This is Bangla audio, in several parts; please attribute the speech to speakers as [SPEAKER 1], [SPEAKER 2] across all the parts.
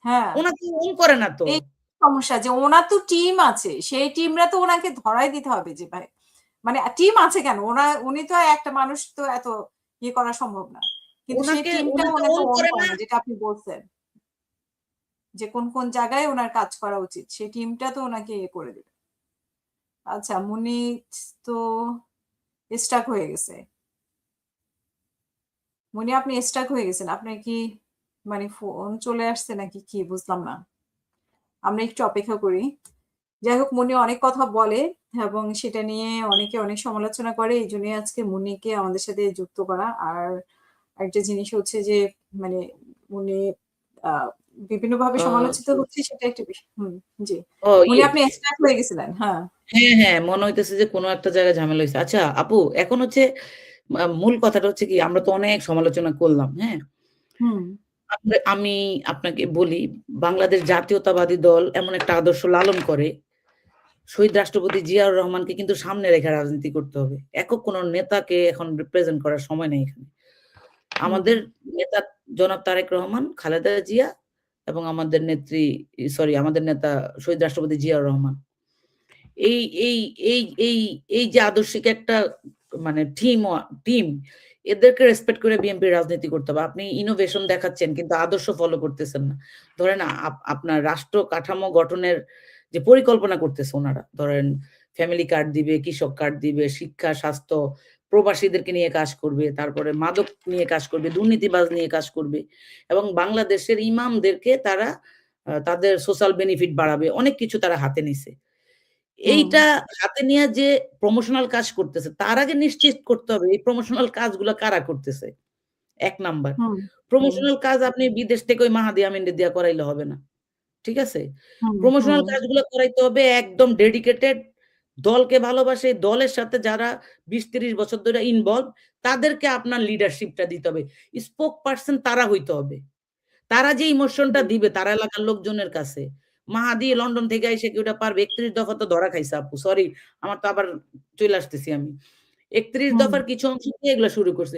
[SPEAKER 1] হ্যাঁ।
[SPEAKER 2] ওনাকে ওন করে না তো।
[SPEAKER 1] এই সমস্যা যে ওনার তো টিম আছে। সেই টিমরা তো ওনাকে ধরাই দিতে হবে যে ভাই মানে টিম আছে কেন? উনি তো একটা মানুষ তো এত ইয়ে করা সম্ভব না। কিন্তু সেই টিমটা
[SPEAKER 2] ওনাকে
[SPEAKER 1] উনাকে
[SPEAKER 2] ওন
[SPEAKER 1] ওন
[SPEAKER 2] করে
[SPEAKER 1] করে
[SPEAKER 2] না।
[SPEAKER 1] না যেটা আপনি বলছেন। যে কোন জায়গায় উনার কাজ করা উচিত। সেই টিমটা তো উনাকে ইয়ে করে দিবে। আচ্ছা মুনিত তো স্টাক হয়ে গেছে। মুনি আপনি স্টাক হয়ে গেছেন। আপনার কি মানে ফোন চলে আসছে নাকি কি বুঝলাম না। আমরা একটু অপেক্ষা করি। যাই হোক মুনি অনেক কথা বলে এবং সেটা নিয়ে অনেকে অনেক সমালোচনা করে। এইজন্যই আজকে মুনিকে আমাদের সাথে যুক্ত করা। আর একটা জিনিস হচ্ছে যে মানে মুনি আ বিভিন্নভাবে সমালোচিত হচ্ছে সেটা একটা বিষয়। জি। মুনি আপনি স্টাক হয়ে গেছিলেন। হ্যাঁ।
[SPEAKER 2] হ্যাঁ, মনে হইতেছে যে কোনো একটা জায়গায় ঝামেলা হইছে। আচ্ছা আপু এখন হচ্ছে মূল কথাটা হচ্ছে কি আমরা তো অনেক সমালোচনা করলাম, হ্যাঁ?
[SPEAKER 1] হুম।
[SPEAKER 2] আমি আপনাকে বলি বাংলাদেশ জাতীয়তাবাদী দল এমন একটা আদর্শ লালন করে শহীদ রাষ্ট্রপতি জিয়াউর রহমানকে কিন্তু সামনে রেখে রাজনীতি করতে হবে। একক কোন নেতাকে এখন রিপ্রেজেন্ট করার সময় নেই এখানে। আমাদের নেতা জনাব তারেক রহমান, খালেদা জিয়া এবং আমাদের নেত্রী আমাদের নেতা শহীদ রাষ্ট্রপতি জিয়াউর রহমান। এই এই এই এই এই যে আদর্শিক একটা মানে টিম এদেরকে রেসপেক্ট করে বিএনপি রাজনীতি করতে হবে। আপনি ইনোভেশন দেখাচ্ছেন কিন্তু আদর্শ ফলো করতেছেন না। ধরেন আপনার রাষ্ট্র কাঠামো গঠনের যে পরিকল্পনা করতেছে ওনারা, ধরেন ফ্যামিলি কার্ড দিবে, কৃষক কার্ড দিবে, শিক্ষা, স্বাস্থ্য, প্রবাসীদেরকে নিয়ে কাজ করবে, তারপরে মাদক নিয়ে কাজ করবে, দুর্নীতিবাজ নিয়ে কাজ করবে এবং বাংলাদেশের ইমামদেরকে তারা তাদের সোশ্যাল বেনিফিট বাড়াবে। অনেক কিছু তারা হাতে নিছে। এইটা হাতে নিয়ে যে প্রমোশনাল কাজ করতেছে তার আগে নিশ্চিত করতে হবে এই প্রমোশনাল কাজগুলা কারা করতেছে। ১ নাম্বার। প্রমোশনাল কাজ আপনি বিদেশ থেকে ওই মাহাদি আমিনরে দিয়া করাইলে হবে না। ঠিক আছে? প্রমোশনাল কাজগুলো করাইতে হবে একদম ডেডিকেটেড দলকে ভালোবাসে, দলের সাথে যারা ২০-৩০ বছর ধরে ইনভলভ তাদেরকে আপনার লিডারশিপটা দিতে হবে। স্পোক পারসন তারা হইতে হবে। তারা যে ইমোশনটা দিবে তার এলাকার লোকজনের কাছে। মাহাদি লন্ডন থেকে আইসা কি ওটা পারবে? ৩১ দফা তো ধরা খাইছে আপু। সরি আমার তো আবার চইলা আসতেছি আমি। ৩১ দফার কিছু অংশ নিয়ে এগুলা শুরু করছে।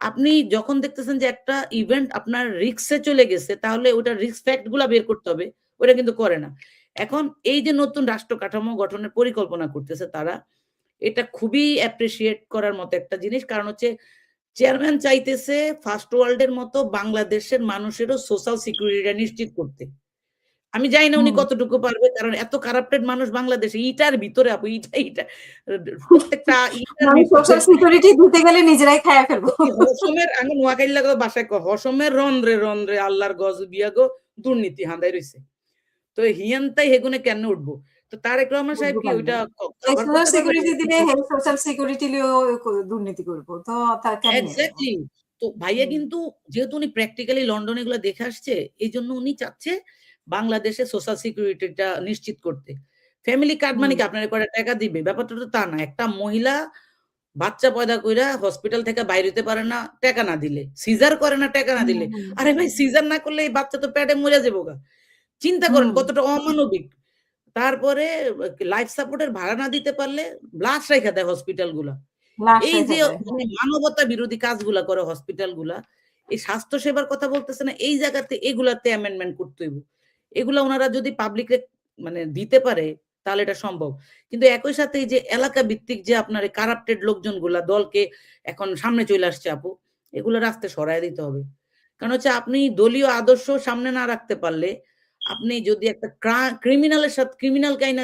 [SPEAKER 2] আপনি যখন দেখতেছেন যে একটা ইভেন্ট আপনার রিস্ক এ চলে গেছে তাহলে ওটার রিস্ক ফ্যাক্ট গুলা বের করতে হবে। ওটা কিন্তু করে না। এখন এই যে নতুন রাষ্ট্র কাঠামো গঠনের পরিকল্পনা করতেছে তারা, এটা খুবই অ্যাপ্রিশিয়েট করার মতো একটা জিনিস। কারণ হচ্ছে চেয়ারম্যান চাইতেছে ফার্স্ট ওয়ার্ল্ড এর মতো বাংলাদেশের মানুষেরও সোশ্যাল সিকিউরিটিটা নিশ্চিত করতে। আমি জানি না উনি কতটুকু পারবে কারণ এত কারাপ্টেড মানুষ বাংলাদেশে ইটার ভিতরে আপু ইটা প্রত্যেকটা ইটার
[SPEAKER 1] মানে
[SPEAKER 2] ভিতরে
[SPEAKER 1] সোশ্যাল সিকিউরিটি দিতে গেলে নিজেরাই খায়া ফেলবো।
[SPEAKER 2] হসমের আমি নোয়াখালী লাগো বাসায় হসমের রন্ধ্রে আল্লাহর গজ বিয়াগো দুর্নীতি হান্দাই রইছে। তো হিয়ান্তাই হেগুনে কেন উঠবো? তো তারেক রহমান সাহেব কি ওইটা কভার
[SPEAKER 1] সোশ্যাল
[SPEAKER 2] করতে পারবে?
[SPEAKER 1] সিকিউরিটি দিলে সোশ্যাল সিকিউরিটি লিও দুর্নীতি করব। তো তার কেমনে?
[SPEAKER 2] এক্সাক্টলি। তো ভাইয়া কিন্তু যেহেতু উনি প্র্যাকটিক্যালি লন্ডনে এগুলো দেখে আসছে, এইজন্য উনি চাচ্ছে বাংলাদেশে সোশ্যাল সিকিউরিটিটা নিশ্চিত করতে। ফ্যামিলি কার্ড মানে কি আপনারে কয়টা টাকা দিবে? ব্যাপারটা তো তা না। একটা মহিলা বাচ্চা পয়দা কইরা হসপিটাল থেকে বাইর হইতে পারে না টাকা না দিলে। সিজার করে না টাকা না দিলে। আরে ভাই সিজার না করলে এই বাচ্চা তো পেটে মইরা যাবোগা। চিন্তা করেন কতটা অমানবিক। তারপরে লাইফ সাপোর্ট এর ভাড়া না দিতে পারলে লাশ রাইখা দেয় হসপিটাল গুলা।
[SPEAKER 1] লাশ
[SPEAKER 2] এই
[SPEAKER 1] রেখে
[SPEAKER 2] যে
[SPEAKER 1] দেয়।
[SPEAKER 2] মানে মানবতা বিরোধী কাজগুলা করে হসপিটাল গুলা, এই স্বাস্থ্য সেবার কথা বলতেছে না, এই জায়গাতে এগুলাতে অ্যামেন্ডমেন্ট করতে হইব। এগুলা উনারা যদি পাবলিকে মানে দিতে পারে তাহলে এটা সম্ভব। কিন্তু একই সাথে এই যে এলাকা ভিত্তিক যে আপনার এই কারাপ্টেড লোকজনগুলা দলকে এখন সামনে চলে আসছে আপু, এগুলো রাস্তায় সরায় দিতে হবে। কারণ হচ্ছে আপনি দলীয় আদর্শ সামনে না রাখতে পারলে আপনি যদি একটা ক্রিমিনালের সাথে ক্রিমিনাল কাইনা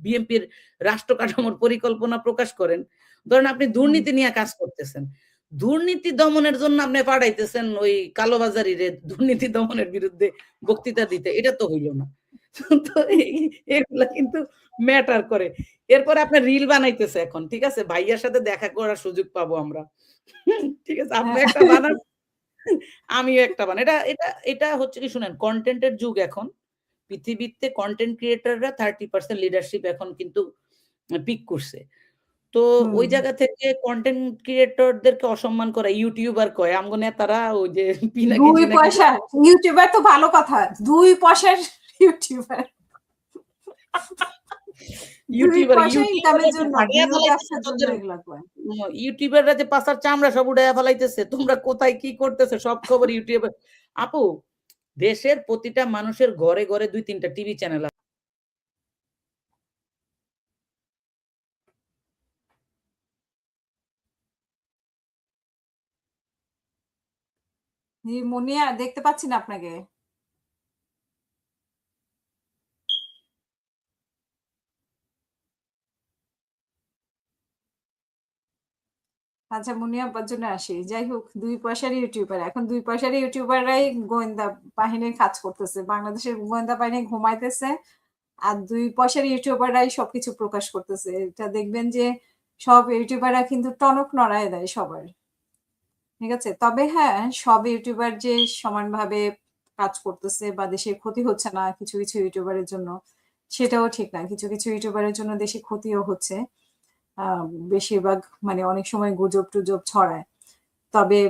[SPEAKER 2] বিএনপির রাষ্ট্র কাঠামোর পরিকল্পনা প্রকাশ করেন, ধরেন আপনি দুর্নীতি নিয়ে কাজ করতেছেন। দুর্নীতি দমনের জন্য আপনি পাঠাইতেছেন ওই কালোবাজারিরে দুর্নীতি দমনের বিরুদ্ধে বক্তৃতা দিতে। এটা তো হইল না। তো এগুলা কিন্তু ম্যাটার করে। এরপরে আপনার রিল বানাইতেছে এখন। ঠিক আছে? ভাইয়ার সাথে দেখা করার সুযোগ পাবো আমরা। ঠিক আছে? আপনি একটা বানান, আমিও একটা বানাই। এটা এটা এটা হচ্ছে কি শুনেন কনটেন্ট এর যুগ এখন। পৃথিবীতে কনটেন্ট ক্রিয়েটররা 30% লিডারশিপ এখন কিন্তু পিক করছে। তো ওই জায়গা থেকে কনটেন্ট ক্রিয়েটরদেরকে অসম্মান করা ইউটিউবার কয়। আমগো নেতারা ওই যে
[SPEAKER 1] ২ পয়সা ইউটিউবার তো ভালো কথা। ২ পয়সার ইউটিউবার। ২ পয়সা ইনকামের জন্য ভিউ ব্যবসার জন্য এগুলা কয়।
[SPEAKER 2] ইউটিউবাররা যে পাছার চামড়া সব উড়াইয়া ফেলাইতেছে। তোমরা কোথায় কি করতেছো সব খবর ইউটিউবে আপু দেশের প্রতিটা মানুষের ঘরে ঘরে 2-3টা টিভি চ্যানেল আছে।
[SPEAKER 1] জি, মুনিয়া দেখতে পাচ্ছি না আপনাকে। আচ্ছা, মুনিয়া আব্বার জন্য আসি। যাই হোক, 2 পয়সার ইউটিউবার। এখন 2 পয়সার ইউটিউবাররাই গোয়েন্দা বাহিনীর কাজ করতেছে। বাংলাদেশের গোয়েন্দা বাহিনী ঘুমাইতেছে। আর 2 পয়সার ইউটিউবাররাই সবকিছু প্রকাশ করতেছে। এটা দেখবেন যে সব ইউটিউবাররা কিন্তু টনক নড়ায় দেয় সবার। ঠিক আছে? তবে হ্যাঁ, সব ইউটিউবার যে সমানভাবে কাজ করতেছে বা দেশের ক্ষতি হচ্ছে না কিছু, কিছু ইউটিউবারের জন্য, সেটাও ঠিক না। কিছু, কিছু ইউটিউবারের জন্য দেশে ক্ষতিও হচ্ছে। আ বেশিরভাগ মানে অনেক সময় গুজব-টুজব ছড়ায়। তবে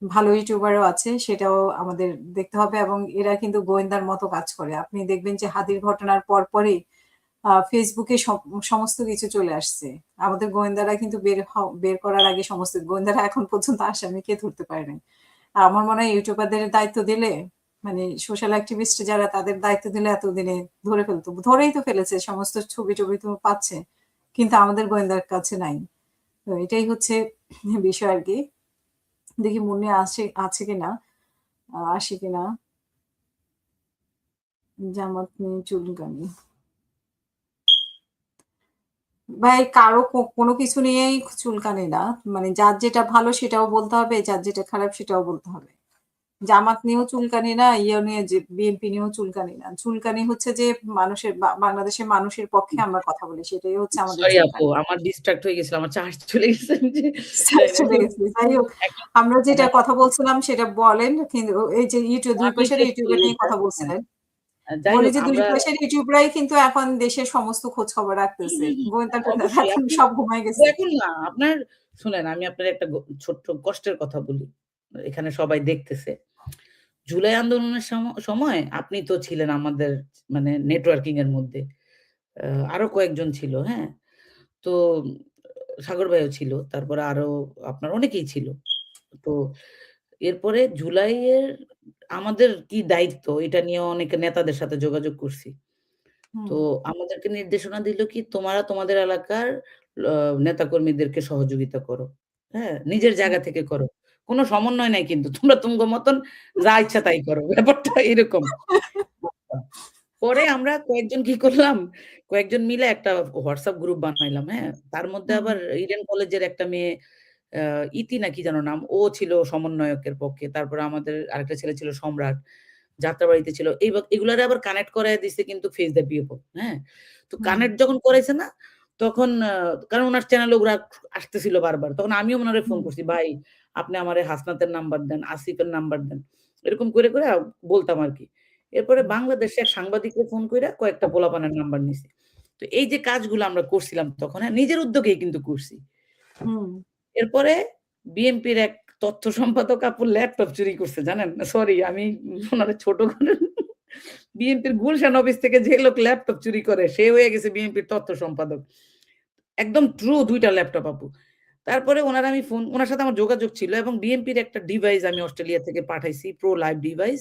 [SPEAKER 1] ভালো ইউটিউবারও আছে, সেটাও আমাদের দেখতে হবে এবং এরা কিন্তু গোয়েন্দার মতো কাজ করে। আপনি দেখবেন যে হাদির ঘটনার পরপরই ফেসবুকে সমস্ত কিছু চলে আসছে। আমাদের গোয়েন্দারা কিন্তু বের করার আগে সমস্ত গোয়েন্দারা এখন পর্যন্ত আসামিকে ধরতে পারে নাই। আর আমার মনে হয় ইউটিউবারদের দায়িত্ব দিলে মানে সোশ্যাল অ্যাক্টিভিস্ট যারা তাদের দায়িত্ব দিলে এতদিনে ধরে ফেলতো। ধরেই তো ফেলেছে, সমস্ত ছবি-টবি তো পাচ্ছে। কিন্তু আমাদের গোয়েন্দার কাছে নাই। তো এটাই হচ্ছে বিষয় আরকি। দেখি মুন্নি আছে কিনা, আসে কিনা। জামাত নিয়ে চুলকানি। ভাই কারো কোনো কিছু নিয়েই চুলকানি না। মানে যার যেটা ভালো সেটাও বলতে হবে, যার যেটা খারাপ সেটাও বলতে হবে। জামাত নিয়েও চুলকানি না, ইয়ে নিয়ে যে বিএনপি নিয়েও চুলকানি না। চুলকানি হচ্ছে যে মানুষের বাংলাদেশের মানুষের পক্ষে আমরা কথা বলি, সেটাই হচ্ছে আমাদের
[SPEAKER 2] সরি আপু,
[SPEAKER 1] চুলকানি।
[SPEAKER 2] আমার ডিস্ট্রাক্ট হয়ে গেছিল। আমার চার্জ চলে গেছে যে
[SPEAKER 1] চলে গেছি। যাই হোক,
[SPEAKER 2] এখন
[SPEAKER 1] আমরা যেটা
[SPEAKER 2] মানে
[SPEAKER 1] কথা বলছিলাম সেটা বলেন। কিন্তু এই যে 2
[SPEAKER 2] আমি
[SPEAKER 1] পয়সার
[SPEAKER 2] শেষ করি
[SPEAKER 1] ইউটিউবার নিয়ে
[SPEAKER 2] এটা।
[SPEAKER 1] কথা
[SPEAKER 2] হ্যাঁ।
[SPEAKER 1] বলছিলেন।
[SPEAKER 2] যাই
[SPEAKER 1] বলি
[SPEAKER 2] হোক
[SPEAKER 1] যে 2
[SPEAKER 2] আমরা
[SPEAKER 1] পয়সার ইউটিউবরাই কিন্তু এখন দেশের সমস্ত খোঁজ খবর রাখতেছে। গোয়েন্দা-টোয়েন্দারা
[SPEAKER 2] অবশ্যই
[SPEAKER 1] এখন
[SPEAKER 2] আপনি
[SPEAKER 1] সব ঘুমায় গেছে।
[SPEAKER 2] এখন না আপনার শুনেন আমি আপনার একটা ছোট্ট কষ্টের কথা বলি। এখানে সবাই দেখতেছে। জুলাই আন্দোলনের সময় আপনি তো ছিলেন আমাদের মানে নেটওয়ার্কিং এর মধ্যে। আ আরো কয়েকজন ছিল, হ্যাঁ? তো সাগর ভাইও ছিল। তারপরে আরো আপনার অনেকেই ছিল। তো এরপরে জুলাইয়ের আমাদের কি দায়িত্ব এটা নিয়ে অনেক নেতাদের সাথে যোগাযোগ করছি।
[SPEAKER 1] হুম,
[SPEAKER 2] তো আমাদেরকে নির্দেশনা দিল কি তোমরা তোমাদের এলাকার আ নেতাকর্মীদেরকে সহযোগিতা করো। হ্যাঁ? নিজের
[SPEAKER 1] হুম,
[SPEAKER 2] জায়গা থেকে করো। কোন সমন্বয় নাই কিন্তু। তোমরা তুমগো মতন যা ইচ্ছা তাই করো। ব্যাপারটা এরকম। পরে আমরা কয়েকজন কি করলাম, কয়েকজন মিলে একটা WhatsApp গ্রুপ বানাইলাম, হ্যাঁ? তার মধ্যে
[SPEAKER 1] হুম,
[SPEAKER 2] আবার ইডেন কলেজের একটা মেয়ে আ ইতি না কি যেন নাম, ও ছিল সমন্বয়কের পক্ষে। তারপরে আমাদের আরেকটা ছেলে ছিল সম্রাট, যাত্রাবাড়িতে ছিল। এগুলারে আবার কানেক্ট করাইয়া দিছে কিন্তু ফেস দ্য পিপল, হ্যাঁ? তো
[SPEAKER 1] হুম,
[SPEAKER 2] কানেক্ট যখন করাইছে না, তখন কারণ উনার চ্যানেলে ওগুলা আসতেছিল বারবার। তখন আমিও উনারে ফোন
[SPEAKER 1] হুম,
[SPEAKER 2] করছি, "ভাই আপনি আমারে হাসনাতের নাম্বার দেন, আসিফের নাম্বার দেন।" এরকম করে বলতাম আরকি। এরপরে
[SPEAKER 1] হুম,
[SPEAKER 2] বাংলাদেশে এক সাংবাদিককে ফোন কইরা কয়েকটা পোলাপানের নাম্বার নিছি। তো এই যে কাজগুলো আমরা করছিলাম তখন, হ্যাঁ? নিজের উদ্যোগেই কিন্তু করছি।
[SPEAKER 1] হুম।
[SPEAKER 2] এরপরে বিএনপির এক তথ্য সম্পাদক আপুর ল্যাপটপ চুরি করছে জানেন? সরি আমি উনারে ছোট করে বিএনপির গুলশান অফিস থেকে যে লোক ল্যাপটপ চুরি করে সে হয়ে গেছে বিএনপির তথ্য সম্পাদক। একদম ট্রু ২ টা ল্যাপটপ আপু। তারপরে উনার আমি উনার সাথে আমার যোগাযোগ ছিল এবং বিএনপির একটা ডিভাইস আমি অস্ট্রেলিয়া থেকে পাঠাইছি প্রো লাইভ ডিভাইস।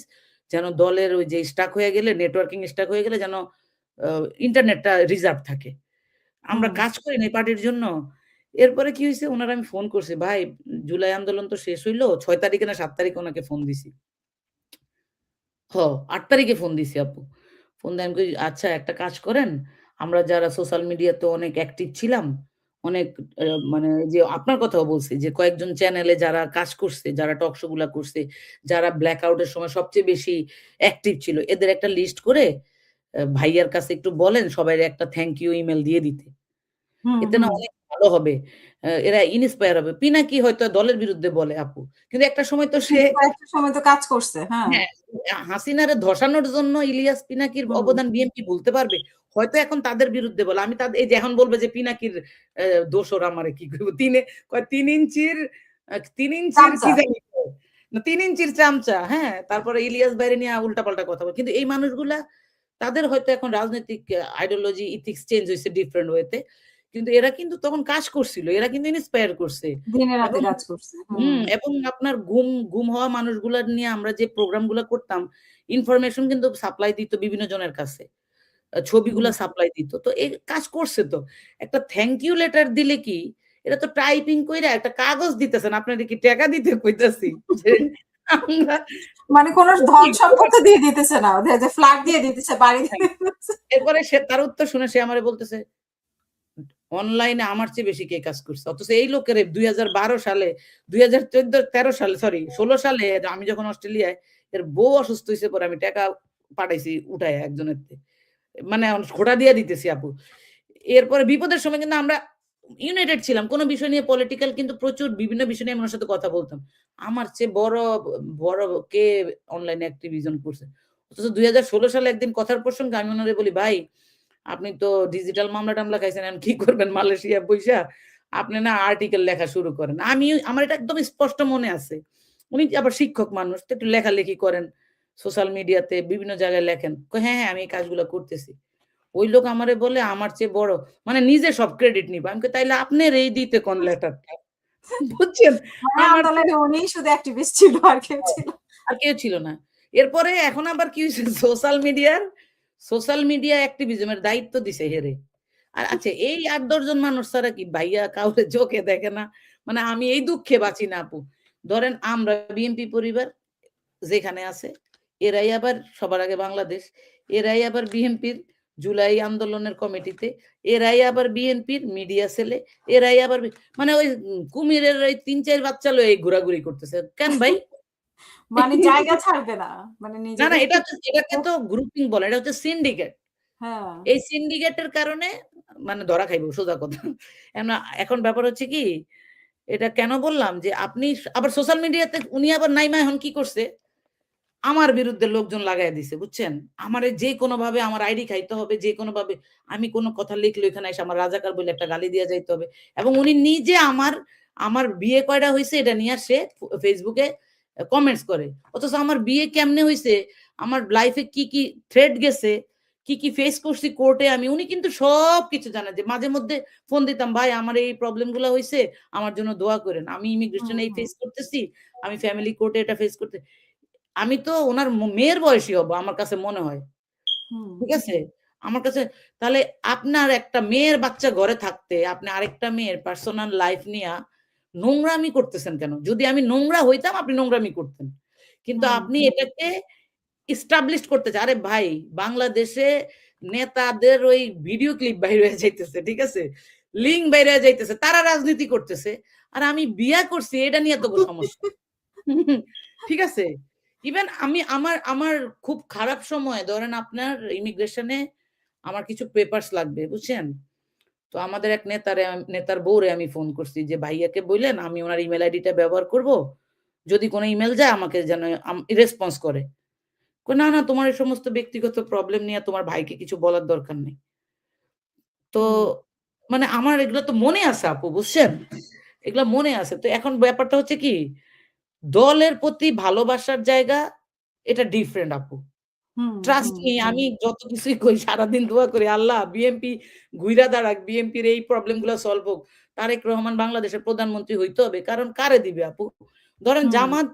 [SPEAKER 2] যেন দলের ওই যে স্টাক হয়ে গেলে নেটওয়ার্কিং স্টাক হয়ে গেলে যেন আ ইন্টারনেটটা রিজার্ভ থাকে। আমরা
[SPEAKER 1] হুম,
[SPEAKER 2] কাজ করি নাই পার্টির জন্য। এরপরে কি হইছে উনারে আমি ফোন করছি, "ভাই জুলাই আন্দোলন তো শেষ হইল।" ৬ তারিখে না ৭ তারিখে উনাকে ফোন দিছি। ৮ তারিখে ফোন দিছি আপু। ফোন দিয়ে আমি কই, "আচ্ছা একটা কাজ করেন, আমরা যারা সোশ্যাল মিডিয়াতে অনেক অ্যাক্টিভ ছিলাম, অনেক আ মানে যে আপনার কথাও বলছি যে কয়েকজন চ্যানেলে যারা কাজ করছে, যারা টক শো গুলা করছে, যারা ব্ল্যাক আউট এর সময় সবচেয়ে বেশি অ্যাক্টিভ ছিল, এদের একটা লিস্ট করে ভাইয়ার কাছে একটু বলেন সবাইরে একটা থ্যাংক ইউ ইমেইল দিয়ে দিতে।"
[SPEAKER 1] হুম,
[SPEAKER 2] এতে না
[SPEAKER 1] হুম।
[SPEAKER 2] অনেক ভালো হবে। এরা ইন্সপায়ার হবে। পিনাকি হয়তো দলের বিরুদ্ধে বলে আপু। কিন্তু একটা সময় তো সে
[SPEAKER 1] কিন্তু কয়েকটা সময় তো কাজ করছে। হ্যাঁ।
[SPEAKER 2] হ্যাঁ, হাসিনারে ধসানোর জন্য ইলিয়াস পিনাকির
[SPEAKER 1] হুম।
[SPEAKER 2] অবদান বিএনপি ভুলতে পারবে? হয়তো এখন তাদের বিরুদ্ধে বলে। আমি এই যে এখন বলবে যে পিনাকির দোসর আমারে কি করব? ৩ ইঞ্চির ৩ ইঞ্চির কি
[SPEAKER 1] চামচা।
[SPEAKER 2] জানি কয়? না ৩ ইঞ্চির চামচা, হ্যাঁ? তারপরে ইলিয়াস ভাইরে নিয়ে উল্টাপাল্টা কথা বলে। কিন্তু এই মানুষগুলা তাদের হয়তো এখন রাজনৈতিক আইডিওলজি, ইথিক্স চেঞ্জ হইছে ডিফারেন্ট ওয়েতে। কিন্তু এরা কিন্তু তখন কাজ করছিল। এরা কিন্তু ইন্সপায়ার করছে।
[SPEAKER 1] দিনে রাতে
[SPEAKER 2] এবং
[SPEAKER 1] কাজ করছে। হুম।
[SPEAKER 2] এবং আপনার গুম হওয়া মানুষগুলা নিয়ে আমরা যে প্রোগ্রামগুলা করতাম, ইনফরমেশন কিন্তু সাপ্লাই দিত বিভিন্ন জনের কাছে। ছবিগুলা
[SPEAKER 1] হুম।
[SPEAKER 2] সাপ্লাই দিত। তো এই কাজ করছে তো। একটা থ্যাংক ইউ লেটার দিলে কি, এটা তো টাইপিং কইরা একটা কাগজ দিতেছেন। আপনারে কি টাকা দিতে কইতাছি? যে আমরা
[SPEAKER 1] মানে কোন ধন সম্পদ তো দিয়ে দিতেছে না। যে ফ্ল্যাট দিয়ে দিতেছে, বাড়ি দিয়ে দিতেছে।
[SPEAKER 2] এরপরে সে তার উত্তর শুনে সে আমারে বলতেছে, অনলাইনে আমার চেয়ে বেশি কে কাজ করছে। অথচ এই লোকের ২০১২ সালে ২০১৪-১৩ সালে, সরি ১৬ সালে আমি যখন অস্ট্রেলিয়ায়, এর বউ অসুস্থ হইছে পরে আমি টাকা পাঠাইছি উঠাইয়া একজনের মানে ঘোড়া দিয়া দিতেছি আপু। এরপরে বিপদের সময় কিন্তু আমরা ইউনাইটেড ছিলাম। কোন বিষয় নিয়ে পলিটিক্যাল কিন্তু প্রচুর বিভিন্ন বিষয় নিয়ে আমি ওনার সাথে কথা বলতাম। আমার চেয়ে বড় কে অনলাইনে অ্যাক্টিভিজম করছে। অথচ ২০১৬ সালে একদিন কথার প্রসঙ্গে আমি উনারে বলি, "ভাই, আপনি তো ডিজিটাল মামলা-টামলা খাইছেন। এখন কি করবেন মালয়েশিয়া বইসা? আপনি না আর্টিকেল লেখা শুরু করেন।" আমার এটা একদম স্পষ্ট মনে আছে। উনি আবার শিক্ষক মানুষ। তো একটু লেখালেখি করেন। সোশ্যাল মিডিয়াতে বিভিন্ন জায়গায় লেখেন। কয়, "হ্যাঁ, হ্যাঁ, আমি এই কাজগুলা করতেছি।" ওই লোক আমারে বলে আমার চেয়ে বড়। মানে নিজে সব ক্রেডিট নিবে। আমি কই, "তাইলে আপনার এই দিতে কোন লেটারটা?" বুঝছেন?
[SPEAKER 1] মানে
[SPEAKER 2] আমার
[SPEAKER 1] আন্দোলনে উনিই শুধু অ্যাক্টিভিস্ট ছিল, আর কেউ ছিল না।
[SPEAKER 2] আর কেউ ছিল না। এরপরে এখন আবার কি হইছে, সোশ্যাল মিডিয়া অ্যাক্টিভিজম এর দায়িত্ব দিছে হেরে। আর আচ্ছা, এই ৮-১০ জন মানুষ ছাড়া কি ভাইয়া কাউরে চোখে দেখে না? মানে আমি এই দুঃখে বাঁচি না আপু। ধরেন আমরা বিএনপি পরিবার যেখানে আছে, এরাই আবার সবার আগে বাংলাদেশ, এরাই আবার বিএনপির জুলাই আন্দোলনের কমিটিতে, এরাই আবার বিএনপির মিডিয়া সেলে, এরাই আবার মানে ওই কুমিরের ওই ৩-৪ বাচ্চা লয়ে ঘোরাঘুরি করতেছে। কেন ভাই?
[SPEAKER 1] মানে জায়গা ছাড়বে না। মানে
[SPEAKER 2] না, না,
[SPEAKER 1] নিজেদেরকে
[SPEAKER 2] এটাকে তো গ্রুপিং বলে। এটা হচ্ছে সিন্ডিকেট।
[SPEAKER 1] হ্যাঁ।
[SPEAKER 2] এই সিন্ডিকেটের কারণে মানে ধরা খাইব, সোজা কথা। এখন এখন ব্যাপার হচ্ছে কি, এটা কেন বললাম যে আপনি আবার সোশ্যাল মিডিয়াতে উনি আবার নাইমা এখন কি করছে? আমার বিরুদ্ধে লোকজন লাগাইয়া দিছে, বুঝছেন? আমারে যেকোনোভাবে আমার আইডি খাইতে হবে, যেকোনোভাবে আমি কোনো কথা লিখলে ওইখানে এসে আমার রাজাকার বলে একটা গালি দিয়া যাইতে হবে। এবং উনি নিজে আমার বিয়ে কয়টা হইছে এটা নিয়ে সে Facebook এ কমেন্টস করে। অথচ আমার বিয়ে কেমনে হইছে, আমার লাইফে কি থ্রেট গেছে, কি ফেস করছি কোর্টে আমি, উনি কিন্তু সবকিছু জানে। যে মাঝে মধ্যে ফোন দিতাম, "ভাই, আমার এই প্রবলেম গুলা হইছে, আমার জন্য দোয়া করেন। আমি ইমিগ্রেশন
[SPEAKER 1] হুম,
[SPEAKER 2] এই
[SPEAKER 1] হুম,
[SPEAKER 2] ফেস করতেছি, আমি ফ্যামিলি কোর্টে এটা ফেস করতে।" আমি তো উনার মেয়ের বয়সী হব আমার কাছে মনে হয়।
[SPEAKER 1] হুম,
[SPEAKER 2] ঠিক আছে? আমার কাছে তাহলে আপনার একটা মেয়ের বাচ্চা ঘরে থাকতে আপনি আরেকটা মেয়ের পার্সোনাল লাইফ নিয়া নোংরামি করতেছেন কেন? যদি আমি নোংরা হইতাম আপনি নোংরামি করতেন। কিন্তু
[SPEAKER 1] হুম,
[SPEAKER 2] আপনি এটাকে এস্টাবলিশড করতে চান। আরে ভাই, বাংলাদেশে নেতাদের ওই ভিডিও ক্লিপ বাইর হয়ে যাইতেছে। ঠিক আছে? লিঙ্ক বাইর হয়ে যাইতেছে। তারা রাজনীতি করতেছে। আর আমি বিয়া করছি এটা নিয়ে তো সমস্যা। হুম, ঠিক আছে? ইভেন আমি আমার আমার খুব খারাপ সময় ধরেন আপনার ইমিগ্রেশনে আমার কিছু পেপারস লাগবে, বুঝছেন? তো আমাদের এক নেতার বউরে আমি ফোন করছি যে, "ভাইয়াকে বইলেন আমি উনার ইমেইল আইডিটা ব্যবহার করব। যদি কোন ইমেইল যায় আমাকে যেন রেসপন্স করে।" কয়, "না, না, তোমার এই সমস্ত ব্যক্তিগত প্রবলেম নিয়ে তোমার ভাইকে কিছু বলার দরকার নেই।" তো
[SPEAKER 1] হুম,
[SPEAKER 2] মানে আমার এগুলো তো মনে আছে আপু, বুঝছেন? এগুলা মনে আছে। তো এখন ব্যাপারটা হচ্ছে কি, দলের প্রতি ভালোবাসার জায়গা এটা ডিফারেন্ট আপু।
[SPEAKER 1] হুম,
[SPEAKER 2] ট্রাস্ট
[SPEAKER 1] হুম,
[SPEAKER 2] মি,
[SPEAKER 1] হুম,
[SPEAKER 2] আমি যত কিছুই কই সারাদিন দোয়া করি, আল্লাহ বিএনপি ঘুইরা দাঁড়াক, বিএনপির এই প্রবলেম গুলা সলভ হোক। তারেক রহমান বাংলাদেশের প্রধানমন্ত্রী হইতে হবে। কারণ কারে দিবে আপু? ধরেন
[SPEAKER 1] হুম,
[SPEAKER 2] জামাত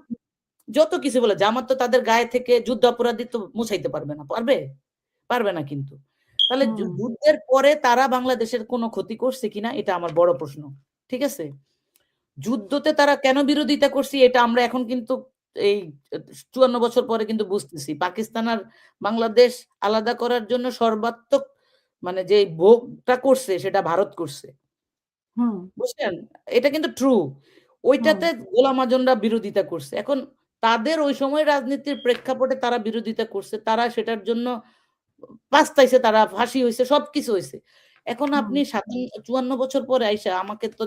[SPEAKER 2] যত কিছু বলে, জামাত তো তাদের গায়ে থেকে যুদ্ধাপরাধী তো মুছাইতে পারবে না। পারবে? পারবে না কিন্তু। তাহলে
[SPEAKER 1] হুম,
[SPEAKER 2] যুদ্ধের পরে তারা বাংলাদেশের কোনো ক্ষতি করছে কিনা এটা আমার বড় প্রশ্ন। ঠিক আছে? যুদ্ধতে তারা কেন বিরোধিতা করছে এটা আমরা এখন কিন্তু এই ৫৪ বছর পরে কিন্তু বুঝতেছি। পাকিস্তান আর বাংলাদেশ আলাদা করার জন্য সর্বাত্মক মানে যে ভোগটা করছে সেটা ভারত করছে।
[SPEAKER 1] হুম,
[SPEAKER 2] বুঝছেন? এটা কিন্তু ট্রু।
[SPEAKER 1] হুম,
[SPEAKER 2] ওইটাতে গোলাম আযমরা বিরোধিতা করছে। এখন তাদের ওই সময় রাজনীতির প্রেক্ষাপটে তারা বিরোধিতা করছে। তারা সেটার জন্য পাস্তাইছে, তারা ফাঁসি হইছে, সবকিছু হইছে। এখন
[SPEAKER 1] হুম।
[SPEAKER 2] আপনি ৫৪ বছর পরে আইসা আমাকে তো